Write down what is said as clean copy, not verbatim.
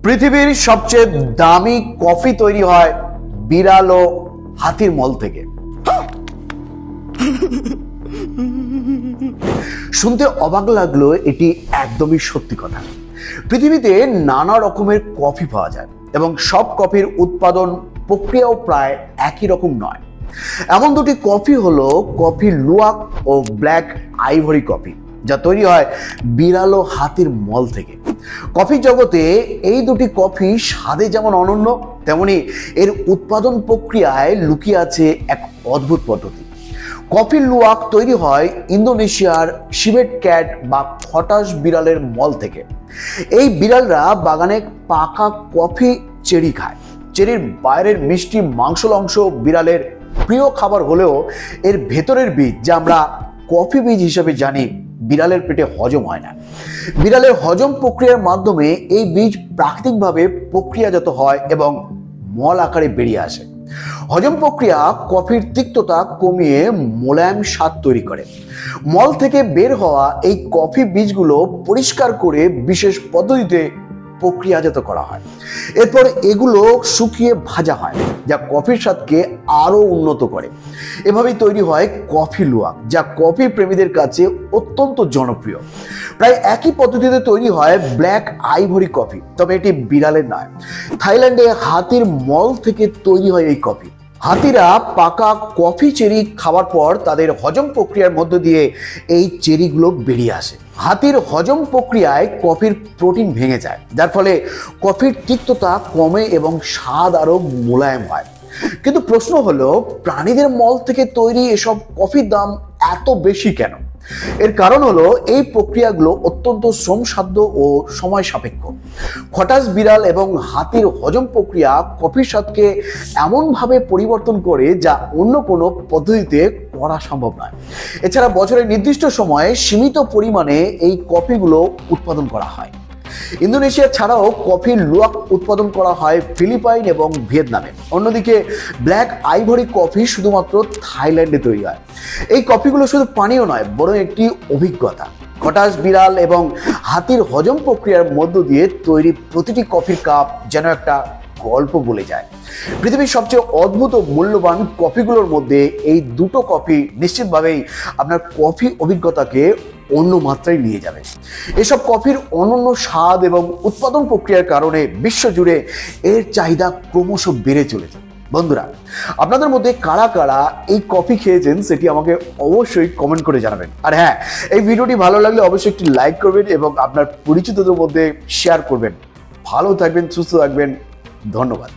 পৃথিবীর সবচেয়ে দামি কফি তৈরি হয় বিড়াল ও হাতির মল থেকে। শুনতে অবাক লাগলো, এটি একদমই সত্যি কথা। পৃথিবীতে নানা রকমের কফি পাওয়া যায় এবং সব কফির উৎপাদন প্রক্রিয়াও প্রায় একই রকম নয়। এমন দুটি কফি হলো কফি লুওয়াক ও ব্ল্যাক আইভরি কফি, যা তৈরি হয় বিড়াল ও হাতির মল থেকে। কফি জগতে এই দুটি কফি স্বাদে যেমন অনন্য, তেমনি এর উৎপাদন প্রক্রিয়ায় লুকিয়ে আছে এক অদ্ভুত পদ্ধতি। কফি লুওয়াক তৈরি হয় ইন্দোনেশিয়ার সিভেট ক্যাট বা খটাস বিড়ালের মল থেকে। এই বিড়ালরা বাগানে পাকা কফি চেরি খায়। চেরির বাইরের মিষ্টি মাংসল অংশ বিড়ালের প্রিয় খাবার হলেও এর ভেতরের বীজ, যা আমরা কফি বীজ হিসেবে জানি, বিড়ালের পেটে হজম হয় না। বিড়ালের হজম প্রক্রিয়ার মাধ্যমে এই বীজ প্রাকৃতিকভাবে প্রক্রিয়াজাত হয় এবং মল আকারে বেরিয়ে আসে। হজম প্রক্রিয়া কফির তিক্ততা কমিয়ে মোলায়েম স্বাদ তৈরি করে। মল থেকে বের হওয়া এই কফি বীজগুলো পরিষ্কার করে বিশেষ পদ্ধতিতে প্রক্রিয়াজাত করা হয়। এরপর এগুলো শুকিয়ে ভাজা হয়, যা কফির স্বাদকে আরো উন্নত করে। এভাবেই তৈরি হয় কফি লুওয়াক, যা কফি প্রেমীদের কাছে অত্যন্ত জনপ্রিয়। প্রায় একই পদ্ধতিতে তৈরি হয় ব্ল্যাক আইভরি কফি, তবে এটি বিড়ালের নয়। থাইল্যান্ডে হাতির মল থেকে তৈরি হয় এই কফি। হাতিরা পাকা কফি চেরি খাওয়ার পর তাদের হজম প্রক্রিয়ার মধ্য দিয়ে এই চেরিগুলো বেরিয়ে আসে। হাতির হজম প্রক্রিয়ায় কফির প্রোটিন ভেঙে যায়, যার ফলে কফির তিক্ততা কমে এবং স্বাদ আরো মোলায়েম হয়। কিন্তু প্রশ্ন হলো, প্রাণীদের মল থেকে তৈরি এসব কফির দাম এত বেশি কেন? এর কারণ হলো এই প্রক্রিয়াগুলো অত্যন্ত শ্রমসাধ্য ও সময় সাপেক্ষ। খটাস বিড়াল এবং হাতির হজম প্রক্রিয়া কফির স্বাদকে এমনভাবে পরিবর্তন করে যা অন্য কোনো পদ্ধতিতে করা সম্ভব নয়। এছাড়া বছরের নির্দিষ্ট সময়ে সীমিত পরিমাণে এই কফিগুলো উৎপাদন করা হয়। ইন্দোনেশিয়া ছাড়াও কফি লুওয়াক উৎপাদন করা হয় ফিলিপাইন এবং ভিয়েতনামে। অন্যদিকে ব্ল্যাক আইভরি কফি শুধুমাত্র থাইল্যান্ডে তৈরি হয়। এই কফিগুলো শুধু পানীয় নয়, বরং একটি অভিজ্ঞতা। খটাস বিড়াল এবং হাতির হজম প্রক্রিয়ার মধ্য দিয়ে তৈরি প্রতিটি কফির কাপ যেন একটা গল্প বলে যায়। পৃথিবীর সবচেয়ে অদ্ভুত ও মূল্যবান কফিগুলোর মধ্যে এই দুটো কফি নিশ্চিতভাবেই আপনার কফি অভিজ্ঞতাকে অন্য মাত্রায় নিয়ে যাবে। এসব কফির অনন্য স্বাদ এবং উৎপাদন প্রক্রিয়ার কারণে বিশ্বজুড়ে এর চাহিদা ক্রমশ বেড়ে চলেছে। বন্ধুরা, আপনাদের মধ্যে কারা কারা এই কফি খেয়েছেন সেটি আমাকে অবশ্যই কমেন্ট করে জানাবেন। আর হ্যাঁ, এই ভিডিওটি ভালো লাগলে অবশ্যই একটি লাইক করবেন এবং আপনার পরিচিতদের মধ্যে শেয়ার করবেন। ভালো থাকবেন, সুস্থ থাকবেন। ধন্যবাদ।